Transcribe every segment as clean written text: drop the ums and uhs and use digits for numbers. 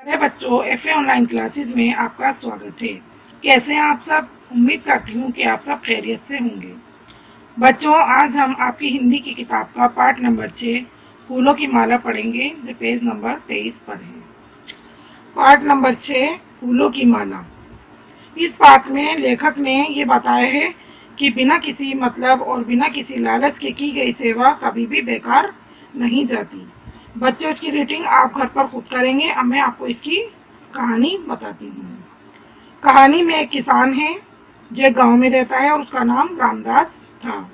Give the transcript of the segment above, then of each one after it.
बच्चों, FA online classes में आपका स्वागत है। कैसे हैं आप सब? उम्मीद करती हूँ कि आप सब खैरियत से होंगे। बच्चों, आज हम आपकी हिंदी की किताब का पाठ नंबर 6 फूलों की माला पढ़ेंगे, जो पेज नंबर 23 पर है। पाठ नंबर 6 फूलों की माला। इस पाठ में लेखक ने ये बताया है कि बिना किसी मतलब और बिना किसी लालच के की गई सेवा कभी भी बेकार नहीं जाती। बच्चों, इसकी रीडिंग आप घर पर खुद करेंगे। अब मैं आपको इसकी कहानी बताती हूँ। कहानी में एक किसान है जो एक गांव में रहता है और उसका नाम रामदास था।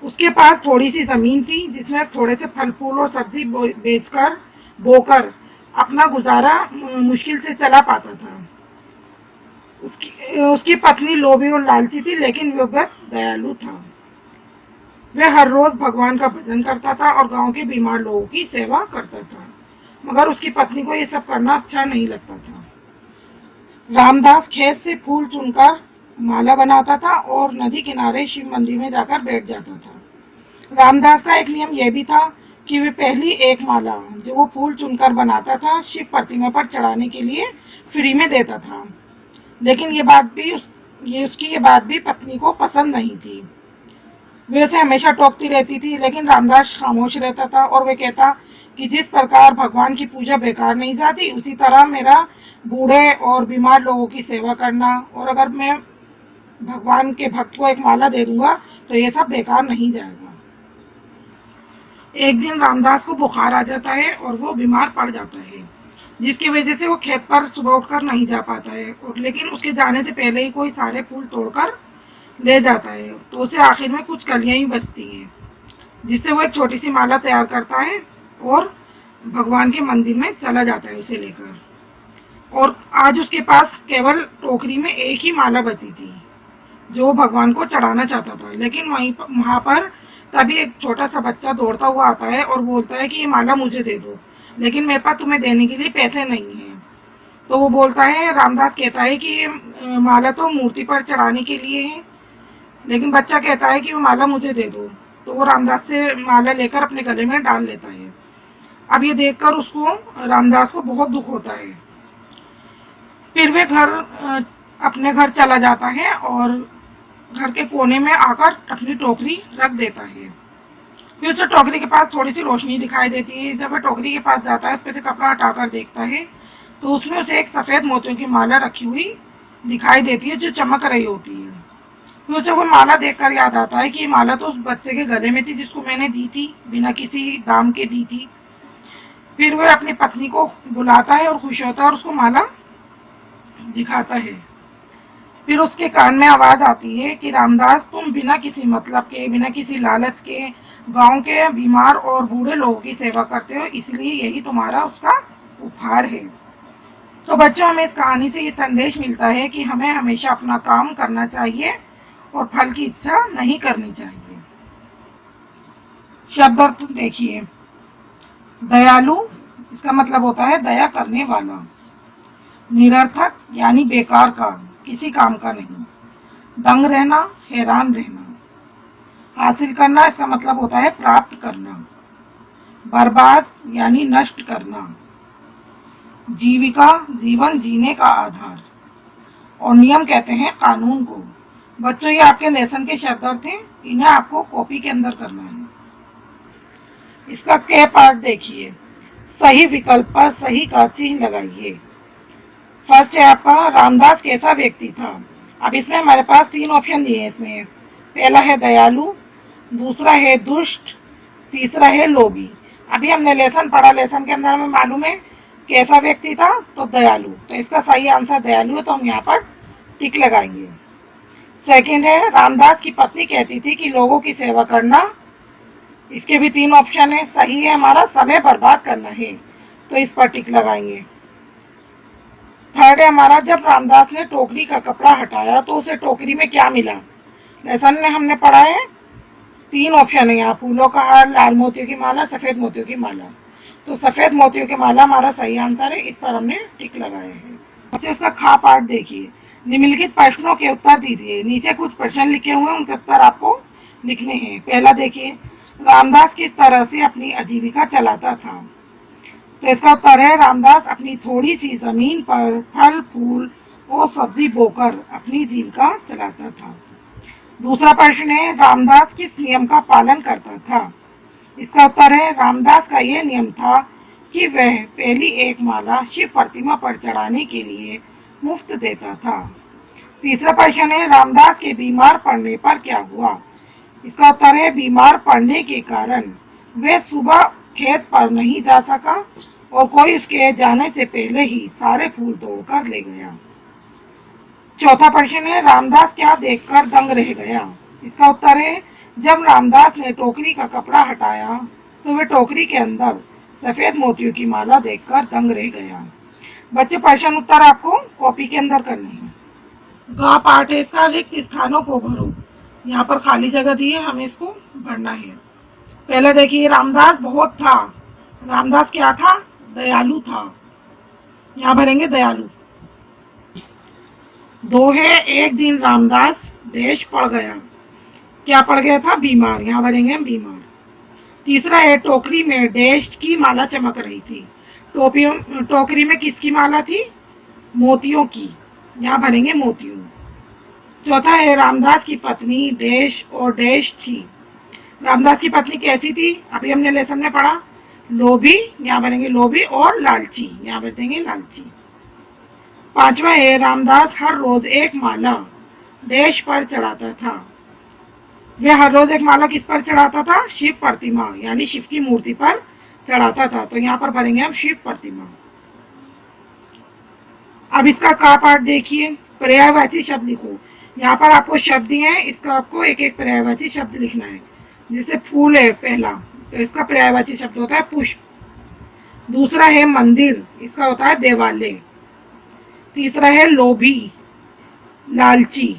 उसके पास थोड़ी सी ज़मीन थी जिसमें थोड़े से फल फूल और सब्जी बेचकर बोकर अपना गुजारा मुश्किल से चला पाता था। उसकी पत्नी लोभी और लालची थी, लेकिन वह बहुत दयालु था। वह हर रोज भगवान का भजन करता था और गांव के बीमार लोगों की सेवा करता था, मगर उसकी पत्नी को यह सब करना अच्छा नहीं लगता था। रामदास खेत से फूल चुनकर माला बनाता था और नदी किनारे शिव मंदिर में जाकर बैठ जाता था। रामदास का एक नियम यह भी था कि वे पहली एक माला जो वो फूल चुनकर बनाता था शिव प्रतिमा पर चढ़ाने के लिए फ्री में देता था। लेकिन उसकी ये बात भी पत्नी को पसंद नहीं थी। वे उसे हमेशा टोकती रहती थी, लेकिन रामदास खामोश रहता था और वे कहता कि जिस प्रकार भगवान की पूजा बेकार नहीं जाती, उसी तरह मेरा बूढ़े और बीमार लोगों की सेवा करना, और अगर मैं भगवान के भक्त को एक माला दे दूंगा तो ये सब बेकार नहीं जाएगा। एक दिन रामदास को बुखार आ जाता है और वो बीमार पड़ जाता है, जिसकी वजह से वो खेत पर सुबह उठकर नहीं जा पाता है। और लेकिन उसके जाने से पहले ही कोई सारे फूल तोड़कर ले जाता है, तो उसे आखिर में कुछ कलियां ही बचती हैं, जिससे वो एक छोटी सी माला तैयार करता है और भगवान के मंदिर में चला जाता है उसे लेकर। और आज उसके पास केवल टोकरी में एक ही माला बची थी जो वो भगवान को चढ़ाना चाहता था। लेकिन वहाँ पर तभी एक छोटा सा बच्चा दौड़ता हुआ आता है और बोलता है कि ये माला मुझे दे दो, लेकिन मेरे पास तुम्हें देने के लिए पैसे नहीं हैं। तो वो बोलता है, रामदास कहता है कि ये माला तो मूर्ति पर चढ़ाने के लिए है, लेकिन बच्चा कहता है कि वो माला मुझे दे दो। तो वो रामदास से माला लेकर अपने गले में डाल लेता है। अब ये देखकर उसको रामदास को बहुत दुख होता है। फिर वे अपने घर चला जाता है और घर के कोने में आकर अपनी टोकरी रख देता है। फिर उसे टोकरी के पास थोड़ी सी रोशनी दिखाई देती है। जब वह टोकरी के पास जाता है, उस पर से कपड़ा हटाकर देखता है तो उसमें उसे एक सफ़ेद मोतियों की माला रखी हुई दिखाई देती है जो चमक रही होती है। फिर उसे वो माला देखकर याद आता है कि ये माला तो उस बच्चे के गले में थी जिसको मैंने दी थी, बिना किसी दाम के दी थी। फिर वह अपनी पत्नी को बुलाता है और खुश होता है और उसको माला दिखाता है। फिर उसके कान में आवाज़ आती है कि रामदास, तुम बिना किसी मतलब के, बिना किसी लालच के गांव के बीमार और बूढ़े लोगों की सेवा करते हो, इसलिए यही तुम्हारा उसका उपहार है। तो बच्चों, हमें इस कहानी से ये संदेश मिलता है कि हमें हमेशा अपना काम करना चाहिए और फल की इच्छा नहीं करनी चाहिए। शब्द अर्थ देखिए। दयालु, इसका मतलब होता है दया करने वाला। निरर्थक यानी बेकार का, किसी काम का नहीं। दंग रहना, हैरान रहना। हासिल करना, इसका मतलब होता है प्राप्त करना। बर्बाद यानी नष्ट करना। जीविका, जीवन जीने का आधार। और नियम कहते हैं कानून को। बच्चों, ये आपके लेसन के शब्द अर्थ हैं, इन्हें आपको कॉपी के अंदर करना है। इसका क पार्ट देखिए। सही विकल्प पर सही का चिन्ह लगाइए। फर्स्ट है आपका, रामदास कैसा व्यक्ति था। अब इसमें हमारे पास 3 ऑप्शन दिए हैं। इसमें पहला है दयालु, दूसरा है दुष्ट, तीसरा है लोभी। अभी हमने लेसन पढ़ा, लेसन के अंदर हमें मालूम है कैसा व्यक्ति था, तो दयालु। तो इसका सही आंसर दयालु है, तो हम यहाँ पर टिक लगाएंगे। सेकंड है, रामदास की पत्नी कहती थी कि लोगों की सेवा करना। इसके भी 3 ऑप्शन है। सही है हमारा, समय बर्बाद करना है, तो इस पर टिक लगाएंगे। थर्ड है हमारा, जब रामदास ने टोकरी का कपड़ा हटाया तो उसे टोकरी में क्या मिला। लेसन में हमने पढ़ा है 3 ऑप्शन है यहाँ, फूलों का हार, लाल मोतियों की माला, सफ़ेद मोतियों की माला। तो सफ़ेद मोतियों की माला हमारा सही आंसर है, इस पर हमने टिक लगाए हैं। बच्चे, उसका खा पार्ट देखिए। निम्नलिखित प्रश्नों के उत्तर दीजिए। नीचे कुछ प्रश्न लिखे हुए हैं, उनके उत्तर आपको लिखने हैं। पहला देखिए, रामदास किस तरह से अपनी आजीविका चलाता था। तो इसका उत्तर है रामदास अपनी थोड़ी सी जमीन पर फल फूल और सब्जी बोकर अपनी जीविका चलाता था। दूसरा प्रश्न है रामदास किस नियम का पालन करता था। इसका उत्तर है रामदास का यह नियम था कि वह पहली एक माला शिव प्रतिमा पर चढ़ाने के लिए मुफ्त देता था। तीसरा प्रश्न है रामदास के बीमार पड़ने पर क्या हुआ। इसका उत्तर है बीमार पड़ने के कारण वह सुबह खेत पर नहीं जा सका और कोई उसके जाने से पहले ही सारे फूल तोड़कर ले गया। चौथा प्रश्न है रामदास क्या देखकर दंग रह गया। इसका उत्तर है जब रामदास ने टोकरी का कपड़ा हटाया तो वह टोकरी के अंदर सफेद मोतियों की माला देखकर दंग रह गया। बच्चे प्रश्न उत्तर आपको कॉपी के अंदर करने हैं। ग पार्ट है इसका रिक्त स्थानों को भरो। यहाँ पर खाली जगह दी है, हमें इसको भरना है। पहले देखिए रामदास बहुत था। रामदास क्या था? दयालु था। यहाँ भरेंगे दयालु। दो है एक दिन रामदास देश पड़ गया। क्या पड़ गया था? बीमार। यहाँ भरेंगे हम बीमार। तीसरा है टोकरी में देश की माला चमक रही थी। टोकरी में किसकी माला थी? मोतियों की। यहाँ भरेंगे मोतियों। चौथा है रामदास की पत्नी देश और देश थी। रामदास की पत्नी कैसी थी? अभी हमने लेसन में पढ़ा, लोभी। यहाँ बनेंगे लोभी और लालची। यहाँ भर देंगे लालची। पांचवा है रामदास हर रोज एक माला देश पर चढ़ाता था। वह हर रोज एक माला किस पर चढ़ाता था? शिव प्रतिमा यानी शिव की मूर्ति पर चढ़ाता था। तो यहाँ पर भरेंगे हम शिव प्रतिमा। अब इसका का पाठ देखिए। पर्यायवाची शब्द लिखो। यहाँ पर आपको शब्द दिए हैं, इसका आपको एक एक पर्यायवाची शब्द लिखना है। जैसे फूल है पहला, तो इसका पर्यायवाची शब्द होता है पुष्प। दूसरा है मंदिर, इसका होता है देवालय। तीसरा है लोभी, लालची।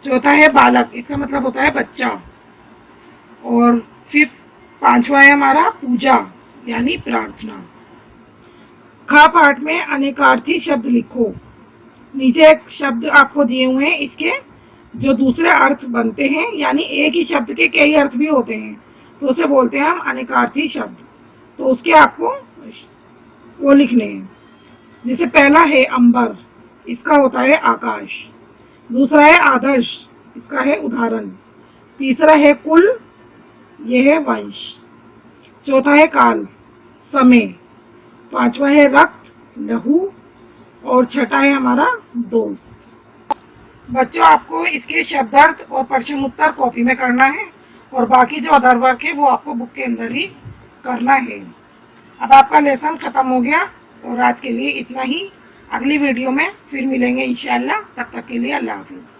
चौथा है बालक, इसका मतलब होता है बच्चा। और फिफ्थ पांचवा है हमारा पूजा यानी प्रार्थना। ख पाठ में अनेकार्थी शब्द लिखो। नीचे एक शब्द आपको दिए हुए हैं, इसके जो दूसरे अर्थ बनते हैं यानी एक ही शब्द के कई अर्थ भी होते हैं, तो उसे बोलते हैं हम अनेकार्थी शब्द। तो उसके आपको वो लिखने हैं। जैसे पहला है अंबर, इसका होता है आकाश। दूसरा है आदर्श, इसका है उदाहरण। तीसरा है कुल, यह है वंश। चौथा है काल, समय। पांचवा है रक्त, लहू। और छठा है हमारा दोस्त। बच्चों आपको इसके शब्दार्थ और प्रश्न उत्तर कॉपी में करना है और बाकी जो अदर वर्क है वो आपको बुक के अंदर ही करना है। अब आपका लेसन खत्म हो गया और आज के लिए इतना ही। अगली वीडियो में फिर मिलेंगे इंशाल्लाह। तब तक के लिए अल्लाह हाफिज़।